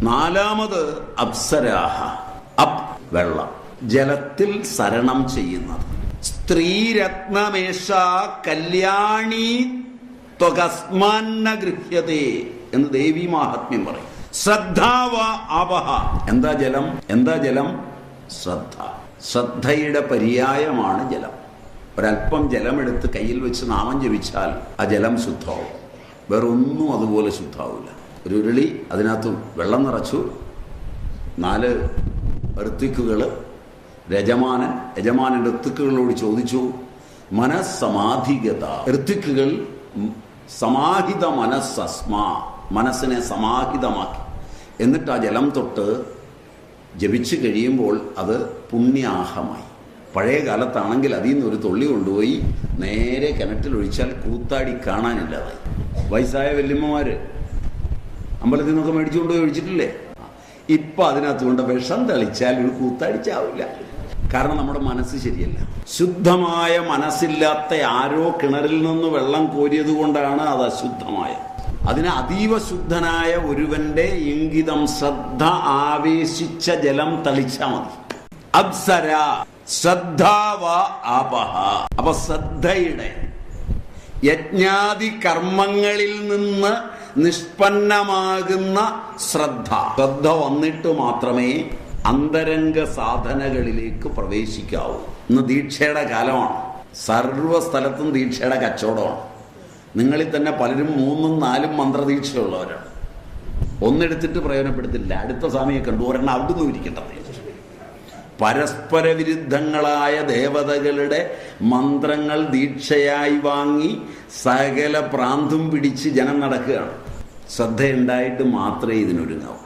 നാലാമത് അപ്സരാഹ. അപ് വെള്ളം, ജലത്തിൽ സരണം ചെയ്യുന്നത്. സ്ത്രീരത്നമേഷ കല്യാണി ത്വകസ്മാന്ന ഗൃഹ്യതേ എന്ന് ദേവി മാഹാത്മ്യം പറയും. ശ്രദ്ധാവ ആപഹ. എന്താ ജലം? എന്താ ജലം? ശ്രദ്ധ. ശ്രദ്ധയുടെ പര്യായമാണ് ജലം. ഒരല്പം ജലമെടുത്ത് കയ്യിൽ വെച്ച് നാമം ജപിച്ചാൽ ആ ജലം ശുദ്ധമാവും. വേറൊന്നും അതുപോലെ ശുദ്ധമാവില്ല. ഒരു ഉരുളി, അതിനകത്ത് വെള്ളം നിറച്ചു, 4 ഋത്വിക്കുകൾ, യജമാനന്റെ ഋത്വിക്കുകളോട് ചോദിച്ചു, മനസ്സമാധിഗത. ഋത്വിക്കുകൾ സമാഹിത മനസ്സസ്മാ, മനസ്സിനെ സമാഹിതമാക്കി. എന്നിട്ട് ആ ജലം തൊട്ട് ജപിച്ചു കഴിയുമ്പോൾ അത് പുണ്യാഹമായി. പഴയ കാലത്താണെങ്കിൽ അതിൽ നിന്ന് ഒരു തുള്ളി കൊണ്ടുപോയി നേരെ കിണറ്റിലൊഴിച്ചാൽ കൂത്താടി കാണാനില്ലാതായി. വയസ്സായ വല്യമ്മമാര് അമ്പലത്തിൽ നിന്നൊക്കെ മേടിച്ചുകൊണ്ടുപോയി ഒഴിച്ചിട്ടില്ലേ? ഇപ്പം അതിനകത്ത് കൊണ്ട് വിഷം തളിച്ചാൽ ഒരു കൂത്താടിച്ചാവില്ല. കാരണം നമ്മുടെ മനസ്സ് ശരിയല്ല. ശുദ്ധമായ മനസ്സില്ലാത്ത ആരോ കിണറിൽ നിന്ന് വെള്ളം കോരിയത് കൊണ്ടാണ് അത് അശുദ്ധമായത്. അതിന് അതീവ ശുദ്ധനായ ഒരുവന്റെ ഇംഗിതം, ശ്രദ്ധ ആവേശിച്ച ജലം തളിച്ചാൽ മതി. അപ്സര ശ്രദ്ധാവ ആപഹ. അപ്പൊ ശ്രദ്ധയുടെ യജ്ഞാദി കർമ്മങ്ങളിൽ നിന്ന് നിഷ്പന്നമാകുന്ന ശ്രദ്ധ വന്നിട്ട് മാത്രമേ അന്തരംഗ സാധനകളിലേക്ക് പ്രവേശിക്കാവൂ. ഇന്ന് ദീക്ഷയുടെ കാലമാണ്. സർവ്വ സ്ഥലത്തും ദീക്ഷയുടെ കച്ചവടമാണ്. നിങ്ങളിൽ തന്നെ പലരും 3ഉം 4ഉം മന്ത്രദീക്ഷയുള്ളവരാണ്. ഒന്നെടുത്തിട്ട് പ്രയോജനപ്പെടുത്തില്ല. അടുത്ത സ്വാമിയെ കണ്ടു ഒരെണ്ണം അവിടുന്ന് ഇരിക്കട്ടെ. പരസ്പര വിരുദ്ധങ്ങളായ ദേവതകളുടെ മന്ത്രങ്ങൾ ദീക്ഷയായി വാങ്ങി സകല പ്രാന്തും പിടിച്ച് ജനം നടക്കുകയാണ്. ശ്രദ്ധയുണ്ടായിട്ട് മാത്രമേ ഇതിനൊരുങ്ങാവൂ.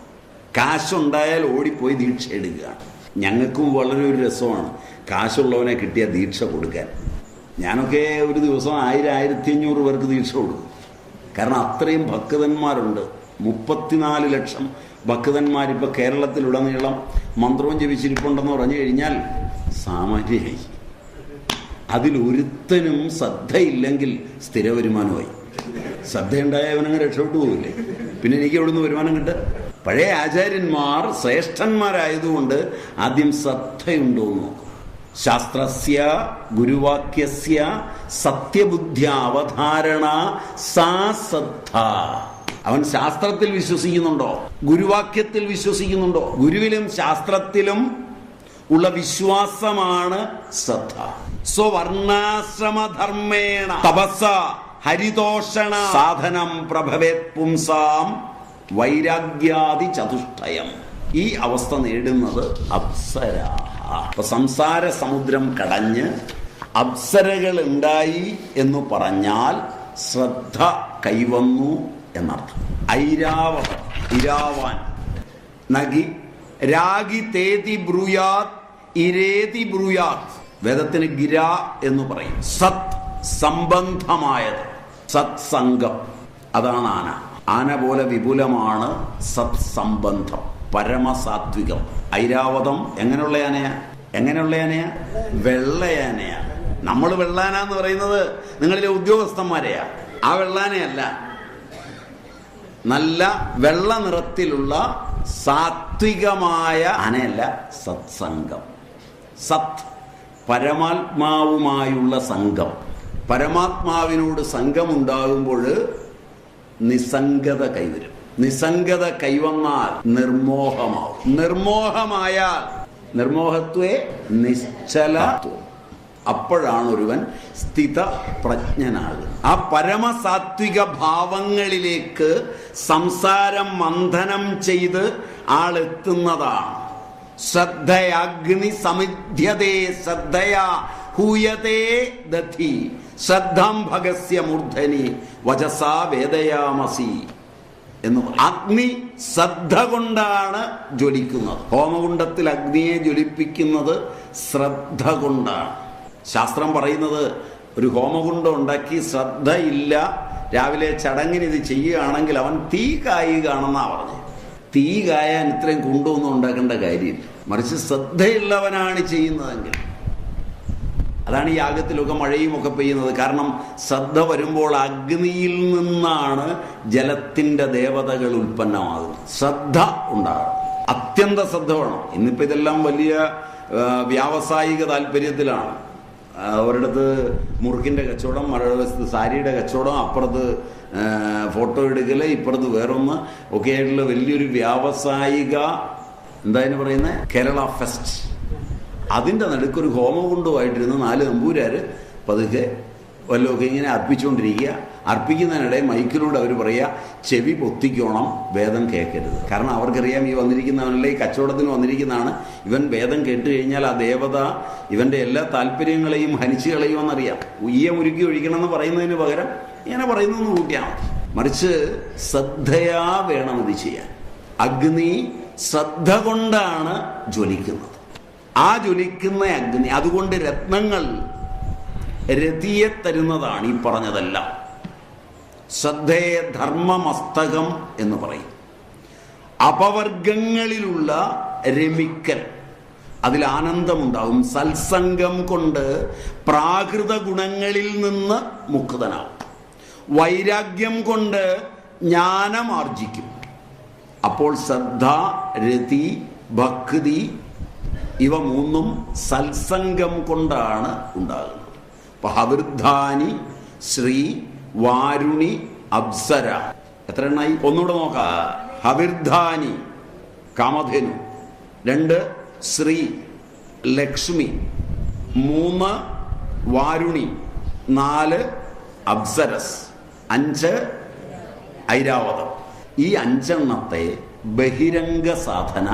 കാശുണ്ടായാൽ ഓടിപ്പോയി ദീക്ഷ എടുക്കുകയാണ്. ഞങ്ങൾക്കും വളരെ ഒരു രസമാണ് കാശുള്ളവനെ കിട്ടിയ ദീക്ഷ കൊടുക്കാൻ. ഞാനൊക്കെ ഒരു ദിവസം 1000-1500 പേർക്ക് ദീക്ഷ കൊടുക്കും. കാരണം അത്രയും ഭക്തന്മാരുണ്ട്. 34 ലക്ഷം ഭക്തന്മാരിപ്പോൾ കേരളത്തിലുടനീളം മന്ത്രവും ജപിച്ചിരിപ്പുണ്ടെന്ന് പറഞ്ഞു കഴിഞ്ഞാൽ സാമാന്യമായി. അതിലൊരുത്തനും ശ്രദ്ധയില്ലെങ്കിൽ സ്ഥിര വരുമാനമായി. ശ്രദ്ധയുണ്ടായ അവനങ്ങ് രക്ഷപ്പെട്ടു പോകില്ലേ? പിന്നെ എനിക്ക് എവിടുന്ന് വരുമാനം കിട്ടുക? പഴയ ആചാര്യന്മാർ ശ്രേഷ്ഠന്മാരായതുകൊണ്ട് ആദ്യം ശ്രദ്ധയുണ്ടോ എന്ന് നോക്കും. ശാസ്ത്രസ്യ ഗുരുവാക്യസ്യ സത്യബുദ്ധ്യ അവധാരണ സാ ശ്രദ്ധ. അവൻ ശാസ്ത്രത്തിൽ വിശ്വസിക്കുന്നുണ്ടോ? ഗുരുവാക്യത്തിൽ വിശ്വസിക്കുന്നുണ്ടോ? ഗുരുവിലും ശാസ്ത്രത്തിലും ഉള്ള വിശ്വാസമാണ് ശ്രദ്ധ. സ്വവർണാശ്രമധർമ്മേണ തപസ്സ ഹരിതോഷണ സാധനം പ്രഭവേത് പുംസാം വൈരാഗ്യാദി ചതുഷ്ടയം. ഈ അവസ്ഥ നേടുന്നത് അപ്സരാ. അപ്പൊ സംസാര സമുദ്രം കടഞ്ഞ് അപ്സരകൾ ഉണ്ടായി എന്ന് പറഞ്ഞാൽ ശ്രദ്ധ കൈവന്നു എന്നർത്ഥം. ഐരാവതം, ഇരാവാൻ. നഗി രാഗി തേതി ബ്രൂയാത് ഇരേതി ബ്രൂയാത്. വേദത്തിന് ഗിര എന്ന് പറയും. സത് സംബന്ധമായത്, സത് സംഘം. അതാണ് ആന. ആന പോലെ വിപുലമാണ് സത് സംബന്ധം, പരമസാത്വികം. ഐരാവതം എങ്ങനെയുള്ള ആനയാ? എങ്ങനെയുള്ള ആനയാ? വെള്ളയാനയാ. നമ്മൾ വെള്ളാന എന്ന് പറയുന്നത് നിങ്ങളിലെ ഉദ്യോഗസ്ഥന്മാരെയാ. ആ വെള്ളാനയല്ല, നല്ല വെള്ള നിറത്തിലുള്ള സാത്വികമായ ആനയല്ല. സത്സംഗം. സത് പരമാത്മാവുമായുള്ള സംഘം. പരമാത്മാവിനോട് സംഘമുണ്ടാകുമ്പോൾ നിസ്സംഗത കൈവരും. നിസ്സംഗത കൈവന്നാൽ നിർമോഹമാവും. നിർമോഹമായാൽ നിർമോഹത്വേ നിശ്ചലത്വം. അപ്പോഴാണ് ഒരുവൻ സ്ഥിത പ്രജ്ഞനാകുന്നത്. ആ പരമസാത്വിക ഭാവങ്ങളിലേക്ക് സംസാരം മന്ഥനം ചെയ്ത് ആളെത്തുന്നതാണ്. ശ്രദ്ധയാഗ്നി സമിധ്യതേ ശ്രദ്ധയാ ഹൂയതേ ദധി ശ്രദ്ധാം ഭഗസ്യ മൂർധനി വചസാ വേദയാമസി എന്ന് പറയും. അഗ്നി ശ്രദ്ധ കൊണ്ടാണ് ജ്വലിക്കുന്നത്. ഹോമകുണ്ഡത്തിൽ അഗ്നിയെ ജ്വലിപ്പിക്കുന്നത് ശ്രദ്ധ കൊണ്ടാണ്. ശാസ്ത്രം പറയുന്നത് ഒരു ഹോമകുണ്ഡം ഉണ്ടാക്കി ശ്രദ്ധയില്ല, രാവിലെ ചടങ്ങിന് ഇത് ചെയ്യുകയാണെങ്കിൽ അവൻ തീ കായുകയാണെന്നാണ് പറഞ്ഞത്. തീ കായാൻ ഇത്രയും കുണ്ടൊന്നും ഉണ്ടാക്കേണ്ട കാര്യമില്ല. മറിച്ച് ശ്രദ്ധയുള്ളവനാണ് ചെയ്യുന്നതെങ്കിൽ അതാണ് ഈ യാഗത്തിലൊക്കെ മഴയും ഒക്കെ പെയ്യുന്നത്. കാരണം ശ്രദ്ധ വരുമ്പോൾ അഗ്നിയിൽ നിന്നാണ് ജലത്തിൻ്റെ ദേവതകൾ ഉൽപ്പന്നമാകുന്നത്. ശ്രദ്ധ ഉണ്ടാകണം, അത്യന്ത ശ്രദ്ധ വേണം. ഇന്നിപ്പോൾ ഇതെല്ലാം വലിയ വ്യാവസായിക താല്പര്യത്തിലാണ്. ഒരിടത്ത് മുറുക്കിൻ്റെ കച്ചവടം, മറുവശത്ത് സാരിയുടെ കച്ചവടം, അപ്പുറത്ത് ഫോട്ടോ എടുക്കൽ, ഇപ്പുറത്ത് വേറൊന്ന് ഒക്കെ ആയിട്ടുള്ള വലിയൊരു വ്യാവസായിക എന്തായാലും പറയുന്നത് കേരള ഫെസ്റ്റ്. അതിൻ്റെ നടുക്കൊരു ഹോമകുണ്ടമായിട്ടിരുന്ന് 4 നമ്പൂരാർ പതുക്കെ വല്ലതൊക്കെ ഇങ്ങനെ അർപ്പിച്ചുകൊണ്ടിരിക്കുക. അർപ്പിക്കുന്നതിനിടെ മൈക്കിലൂടെ അവർ പറയുക, ചെവി പൊത്തിക്കോണം, വേദം കേൾക്കരുത്. കാരണം അവർക്കറിയാം ഈ വന്നിരിക്കുന്നവനല്ലേ, ഈ കച്ചവടത്തിന് വന്നിരിക്കുന്നതാണ്, ഇവൻ വേദം കേട്ട് കഴിഞ്ഞാൽ ആ ദേവത ഇവൻ്റെ എല്ലാ താല്പര്യങ്ങളെയും ഹനിച്ചു കളയുമെന്നറിയാം. ഉയ്യ മുരുക്കി ഒഴിക്കണമെന്ന് പറയുന്നതിന് പകരം ഇങ്ങനെ പറയുന്നതെന്ന് കൂട്ടിയാൽ മതി. മറിച്ച് ശ്രദ്ധയാ വേണം ഇത് ചെയ്യാൻ. അഗ്നി ശ്രദ്ധ കൊണ്ടാണ് ജ്വലിക്കുന്നത്. ആ ജ്വലിക്കുന്ന അഗ്നി, അതുകൊണ്ട് രത്നങ്ങൾ രതിയെ തരുന്നതാണ് ഈ പറഞ്ഞതെല്ലാം. ശ്രദ്ധയെ ധർമ്മമസ്തകം എന്ന് പറയും. അപവർഗങ്ങളിലുള്ള രമിക്കൽ, അതിൽ ആനന്ദമുണ്ടാവും. സത്സംഗം കൊണ്ട് പ്രാകൃത ഗുണങ്ങളിൽ നിന്ന് മുക്തനാവും. വൈരാഗ്യം കൊണ്ട് ജ്ഞാനമാർജിക്കും. അപ്പോൾ ശ്രദ്ധ, രതി, ഭക്തി ഇവ 3 സത്സംഗം കൊണ്ടാണ് ഉണ്ടാകുന്നത്. അപ്പൊ ഹവിർധാനി, ശ്രീ, വാരുണി, അപ്സര, എത്ര എണ്ണായി? ഒന്നുകൂടെ നോക്കാം. ഹവിർധാനി കാമധേനു, 2 ശ്രീ ലക്ഷ്മി, 3 വാരുണി, 4 അപ്സരസ്, 5 ഐരാവതം. ഈ 5 എണ്ണത്തെ ബഹിരംഗ സാധന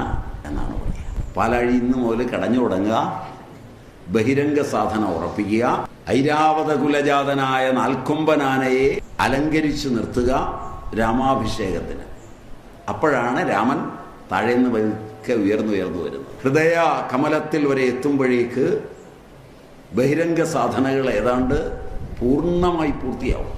എന്നാണ് പറയുക. പാലാഴി ഇന്ന് മുതൽ കടഞ്ഞു തുടങ്ങുക, ബഹിരംഗ സാധന ഉറപ്പിക്കുക, ഐരാവത കുലജാതനായ നാൽക്കൊമ്പനാനയെ അലങ്കരിച്ചു നിർത്തുക രാമാഭിഷേകത്തിന്. അപ്പോഴാണ് രാമൻ താഴേന്ന് പതുക്കെ ഉയർന്നു വരുന്നത്. ഹൃദയ കമലത്തിൽ വരെ എത്തുമ്പോഴേക്ക് ബഹിരംഗ സാധനകൾ ഏതാണ്ട് പൂർണ്ണമായി പൂർത്തിയാവും.